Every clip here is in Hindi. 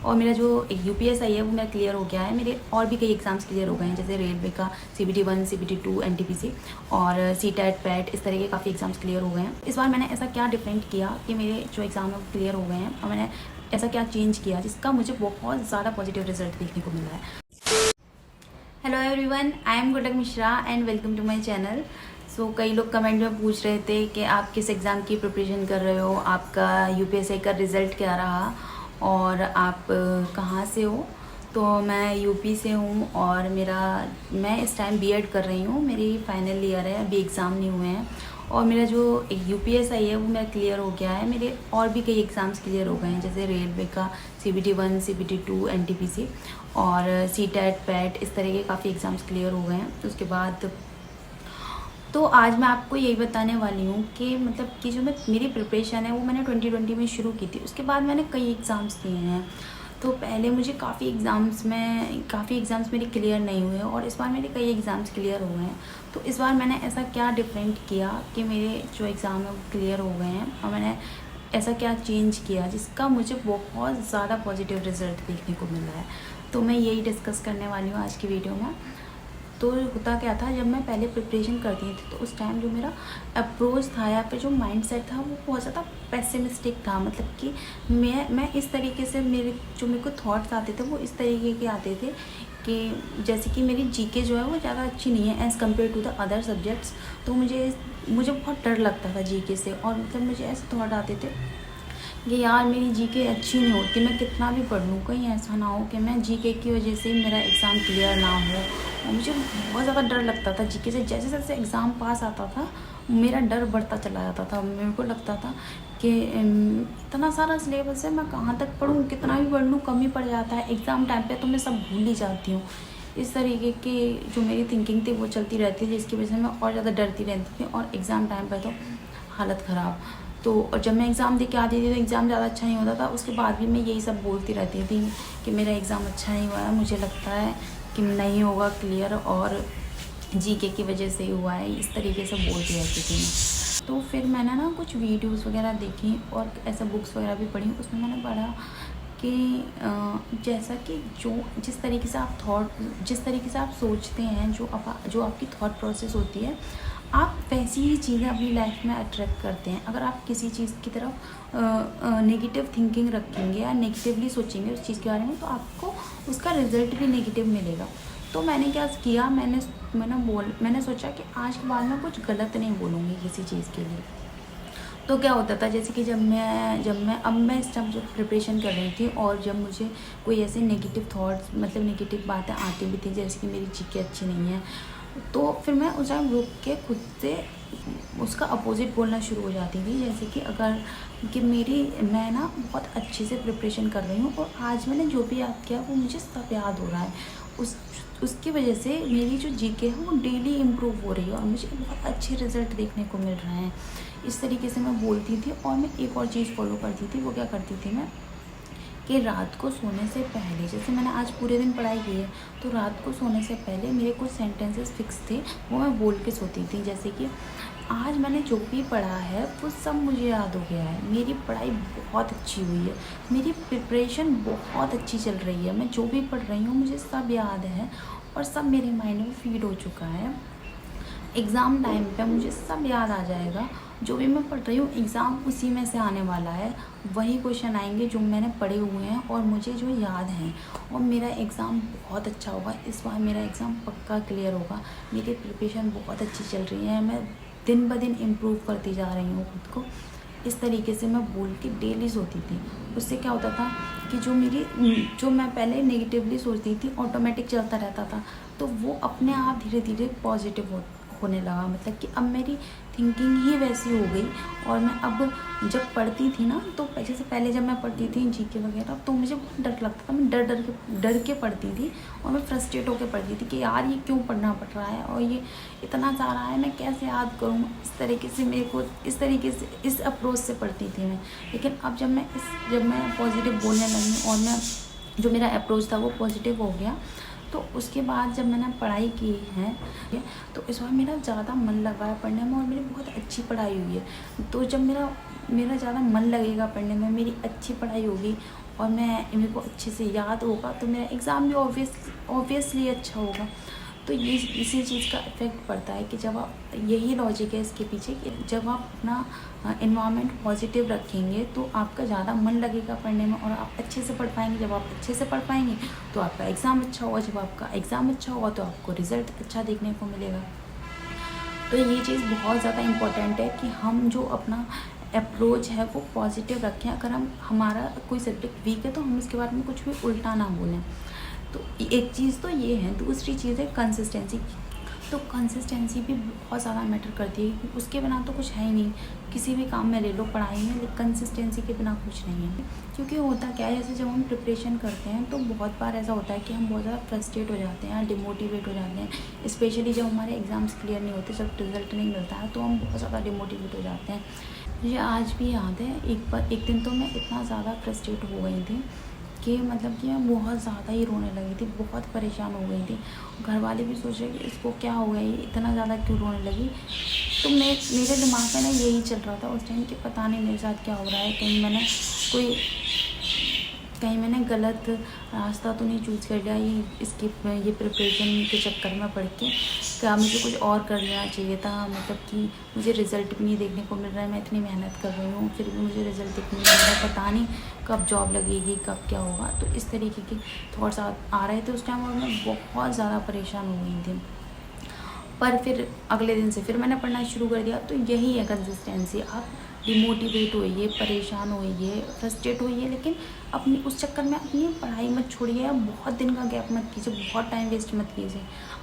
और मेरा जो यूपीएसआई है वो मेरा क्लियर हो गया है। मेरे और भी कई एग्ज़ाम्स क्लियर हो गए हैं, जैसे रेलवे का CBT 1, CBT 2, NTPC और CTET, पैट, इस तरह के काफ़ी एग्ज़ाम्स क्लियर हो गए हैं। इस बार मैंने ऐसा क्या डिफरेंट किया कि मेरे जो एग्ज़ाम है वो क्लियर हो गए हैं, और मैंने ऐसा क्या चेंज किया जिसका मुझे बहुत ज़्यादा पॉजिटिव रिजल्ट देखने को मिला है। Hello everyone, I am Gudak Mishra and welcome to my channel. So कई लोग कमेंट में पूछ रहे थे कि आप किस एग्ज़ाम की प्रिपरेशन कर रहे हो, आपका यूपीएससी का रिज़ल्ट क्या रहा और आप कहाँ से हो। तो मैं यूपी से हूँ और मैं इस टाइम बीएड कर रही हूँ। मेरी फाइनल ईयर है, अभी एग्ज़ाम नहीं हुए हैं। और मेरा जो यूपीएसआई है वो मेरा क्लियर हो गया है। मेरे और भी कई एग्ज़ाम्स क्लियर हो गए हैं, जैसे रेलवे का CBT 1, CBT 2, NTPC और CTET, पैट, इस तरह के काफ़ी एग्ज़ाम्स क्लियर हो गए हैं। उसके बाद तो आज मैं आपको यही बताने वाली हूँ कि मतलब कि जो मेरी प्रिपरेशन है वो मैंने 2020 में शुरू की थी। उसके बाद मैंने कई एग्ज़ाम्स दिए हैं। तो पहले मुझे काफ़ी एग्ज़ाम्स मेरे क्लियर नहीं हुए और इस बार मेरे कई एग्ज़ाम्स क्लियर हो गए हैं। तो इस बार मैंने ऐसा क्या डिफरेंट किया कि मेरे जो एग्ज़ाम है वो क्लियर हो गए हैं, और मैंने ऐसा क्या चेंज किया जिसका मुझे बहुत ज़्यादा पॉजिटिव रिज़ल्ट देखने को मिला है। तो मैं यही डिस्कस करने वाली हूँ आज की वीडियो में। तो होता क्या था, जब मैं पहले प्रिपरेशन करती थी तो उस टाइम जो मेरा अप्रोच था या फिर जो माइंडसेट था वो बहुत ज़्यादा पेसिमिस्टिक था। मतलब कि मैं इस तरीके से मेरे को थॉट्स आते थे वो इस तरीके के आते थे कि जैसे कि मेरी जीके जो है वो ज़्यादा अच्छी नहीं है as compare to the other subjects. तो मुझे बहुत डर लगता था जीके से, और मतलब मुझे ऐसे थॉट आते थे कि यार मेरी जीके अच्छी नहीं होती, मैं कितना भी पढ़ लूँ कहीं ऐसा ना हो कि मैं जीके की वजह से मेरा एग्ज़ाम क्लियर ना हो। और मुझे बहुत ज़्यादा डर लगता था जीके से। जैसे जैसे एग्ज़ाम पास आता था मेरा डर बढ़ता चला जाता था। मेरे को लगता था कि इतना सारा सिलेबस है, मैं कहाँ तक पढ़ूँ, कितना भी पढ़ लूँ कम ही पड़ जाता है। एग्ज़ाम टाइम पे तो मैं सब भूल ही जाती हूँ। इस तरीके की जो मेरी थिंकिंग थी वो चलती रहती थी, जिसकी वजह से मैं और ज़्यादा डरती रहती थी, और एग्ज़ाम टाइम पर तो हालत ख़राब। तो और जब मैं एग्ज़ाम दे के आती थी तो एग्ज़ाम ज़्यादा अच्छा नहीं होता था। उसके बाद भी मैं यही सब बोलती रहती थी कि मेरा एग्ज़ाम अच्छा नहीं हुआ है, मुझे लगता है कि नहीं होगा क्लियर, और जीके की वजह से ही हुआ है, इस तरीके से बोलती रहती थी मैं। तो फिर मैंने ना कुछ वीडियोस वगैरह देखी और ऐसे बुक्स वगैरह भी पढ़ी। उसमें मैंने पढ़ा कि जैसा कि जिस तरीके से आप सोचते हैं, जो आपकी थॉट प्रोसेस होती है, आप वैसी ही चीज़ें अपनी लाइफ में अट्रैक्ट करते हैं। अगर आप किसी चीज़ की तरफ नेगेटिव थिंकिंग रखेंगे या नेगेटिवली सोचेंगे उस चीज़ के बारे में, तो आपको उसका रिज़ल्ट भी नेगेटिव मिलेगा। तो मैंने क्या किया, मैंने सोचा कि आज के बाद मैं कुछ गलत नहीं बोलूँगी किसी चीज़ के लिए। तो क्या होता था, जैसे कि अब मैं इस टाइम जब प्रिपरेशन कर रही थी और जब मुझे कोई ऐसे नेगेटिव थॉट्स, मतलब नेगेटिव बातें आती भी थी, जैसे कि मेरी जीके अच्छी नहीं है, तो फिर मैं उस टाइम रुक के खुद से उसका अपोजिट बोलना शुरू हो जाती थी। जैसे कि मैं ना बहुत अच्छे से प्रिपरेशन कर रही हूँ और आज मैंने जो भी याद किया वो मुझे सब याद हो रहा है। उसकी वजह से मेरी जो जीके है वो डेली इम्प्रूव हो रही है और मुझे बहुत अच्छे रिज़ल्ट देखने को मिल रहे हैं। इस तरीके से मैं बोलती थी। और मैं एक और चीज़ फॉलो करती थी, वो क्या करती थी मैं कि रात को सोने से पहले, जैसे मैंने आज पूरे दिन पढ़ाई की है, तो रात को सोने से पहले मेरे कुछ सेंटेंसेस फिक्स थे, वो मैं बोल के सोती थी। जैसे कि आज मैंने जो भी पढ़ा है वो सब मुझे याद हो गया है, मेरी पढ़ाई बहुत अच्छी हुई है, मेरी प्रिपरेशन बहुत अच्छी चल रही है, मैं जो भी पढ़ रही हूँ मुझे सब याद है और सब मेरे माइंड में फीड हो चुका है। एग्ज़ाम टाइम पे मुझे सब याद आ जाएगा, जो भी मैं पढ़ रही हूँ एग्ज़ाम उसी में से आने वाला है, वही क्वेश्चन आएंगे जो मैंने पढ़े हुए हैं और मुझे जो याद हैं, और मेरा एग्ज़ाम बहुत अच्छा होगा। इस बार मेरा एग्ज़ाम पक्का क्लियर होगा। मेरी प्रिपरेशन बहुत अच्छी चल रही है, मैं दिन ब दिन इम्प्रूव करती जा रही हूँ खुद को। इस तरीके से मैं बोल के डेली सोती थी। उससे क्या होता था कि जो मैं पहले नेगेटिवली सोचती थी ऑटोमेटिक चलता रहता था, तो वो अपने आप धीरे धीरे पॉजिटिव होने लगा। मतलब कि अब मेरी थिंकिंग ही वैसी हो गई। और मैं अब जब पढ़ती थी ना, तो जैसे पहले जब मैं पढ़ती थी जीके वगैरह, तो मुझे बहुत डर लगता था, मैं डर के पढ़ती थी और मैं फ्रस्ट्रेट होकर पढ़ती थी कि यार ये क्यों पढ़ना पड़ रहा है और ये इतना सारा है, मैं कैसे याद करूँ। इस तरीके से इस अप्रोच से पढ़ती थी मैं। लेकिन अब जब मैं पॉजिटिव बोलने लगी और जो मेरा अप्रोच था वो पॉजिटिव हो गया, तो उसके बाद जब मैंने पढ़ाई की है तो इस बार मेरा ज़्यादा मन लगा है पढ़ने में और मेरी बहुत अच्छी पढ़ाई हुई है। तो जब मेरा ज़्यादा मन लगेगा पढ़ने में, मेरी अच्छी पढ़ाई होगी और मैं मेरे को अच्छे से याद होगा तो मेरा एग्ज़ाम भी ऑब्वियसली अच्छा होगा। तो ये इसी चीज़ का इफ़ेक्ट पड़ता है कि जब आप, यही लॉजिक है इसके पीछे कि जब आप अपना एनवायरनमेंट पॉजिटिव रखेंगे तो आपका ज़्यादा मन लगेगा पढ़ने में और आप अच्छे से पढ़ पाएंगे। जब आप अच्छे से पढ़ पाएंगे तो आपका एग्ज़ाम अच्छा होगा, जब आपका एग्ज़ाम अच्छा होगा तो आपको रिज़ल्ट अच्छा देखने को मिलेगा। तो ये चीज़ बहुत ज़्यादा इम्पोर्टेंट है कि हम जो अपना अप्रोच है वो पॉजिटिव रखें। अगर हमारा कोई सब्जेक्ट वीक है तो हम उसके बारे में कुछ भी उल्टा ना बोलें। तो एक चीज़ तो ये है। दूसरी चीज़ है कंसिस्टेंसी। तो कंसिस्टेंसी भी बहुत ज़्यादा मैटर करती है, उसके बिना तो कुछ है ही नहीं। किसी भी काम में ले लो, पढ़ाई में, लेकिन कंसिस्टेंसी के बिना कुछ नहीं है। क्योंकि होता क्या है, जैसे जब हम प्रिपरेशन करते हैं तो बहुत बार ऐसा होता है कि हम बहुत ज़्यादा फ्रस्ट्रेट हो जाते हैं, डिमोटिवेट हो जाते हैं। स्पेशली जब हमारे एग्ज़ाम्स क्लियर नहीं होते, जब रिज़ल्ट नहीं मिलता है तो हम बहुत ज़्यादा डिमोटिवेट हो जाते हैं। मुझे आज भी याद है, एक दिन तो मैं इतना ज़्यादा फ्रस्ट्रेट हो गई थी कि मतलब कि मैं बहुत ज़्यादा ही रोने लगी थी, बहुत परेशान हो गई थी। घर वाले भी सोच रहे कि इसको क्या हो गया, ये इतना ज़्यादा क्यों रोने लगी। तो मेरे दिमाग में ना यही चल रहा था उस टाइम कि पता नहीं मेरे साथ क्या हो रहा है, कहीं मैंने गलत रास्ता तो नहीं चूज़ कर लिया ये प्रिपरेशन के चक्कर में पड़ के। क्या मुझे कुछ और कर लेना चाहिए था, मतलब कि मुझे रिज़ल्ट भी नहीं देखने को मिल रहा है, मैं इतनी मेहनत कर रही हूँ फिर भी मुझे रिज़ल्ट देखने को मिल रहा है, पता नहीं कब जॉब लगेगी, कब क्या होगा। तो इस तरीके के थॉट्स आ रहे थे उस टाइम और मैं बहुत ज़्यादा परेशान हो गई थी। पर फिर अगले दिन से फिर मैंने पढ़ना शुरू कर दिया। तो यही है कंसिस्टेंसी। आप डिमोटिवेट होइए, परेशान होइए, फ्रस्ट्रेट होइए, लेकिन अपनी उस चक्कर में अपनी पढ़ाई मत छोड़िए या बहुत दिन का गैप मत कीजिए, बहुत टाइम वेस्ट मत कीजिए।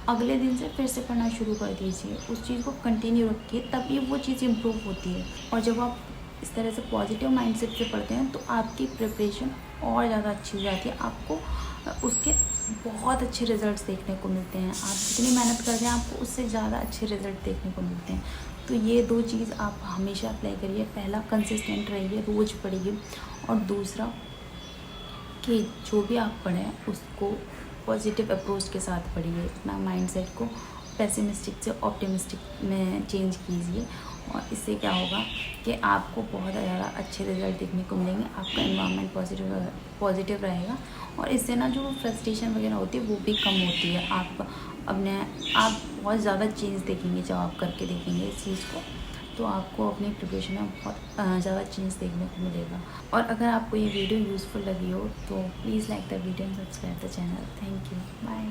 अगले दिन से फिर से पढ़ना शुरू कर दीजिए, उस चीज़ को कंटिन्यू रखिए, तभी वो चीज़ इम्प्रूव होती है। और जब आप इस तरह से पॉजिटिव माइंडसेट से पढ़ते हैं तो आपकी प्रिपरेशन और ज़्यादा अच्छी हो जाती है। आपको उसके बहुत अच्छे रिज़ल्ट्स देखने को मिलते हैं। आप जितनी मेहनत करते हैं आपको उससे ज़्यादा अच्छे रिज़ल्ट देखने को मिलते हैं। तो ये 2 चीज़ आप हमेशा अप्लाई करिए। पहला, कंसिस्टेंट रहिए, रोज़ पढ़िए। और दूसरा कि जो भी आप पढ़ें उसको पॉजिटिव अप्रोच के साथ पढ़िए। अपना माइंडसेट को पेसिमिस्टिक से ऑप्टिमिस्टिक में चेंज कीजिए और इससे क्या होगा कि आपको बहुत ज़्यादा अच्छे रिज़ल्ट देखने को मिलेंगे। आपका एनवायरनमेंट पॉजिटिव रहेगा और इससे ना जो फ्रस्ट्रेशन वगैरह होती है वो भी कम होती है। आप बहुत ज़्यादा चेंज देखेंगे जब आप करके देखेंगे इस चीज़ को, तो आपको अपनी प्रिपरेशन में बहुत ज़्यादा चेंज देखने को मिलेगा। और अगर आपको ये वीडियो यूज़फुल लगी हो तो please like the video and subscribe the channel. Thank you, bye.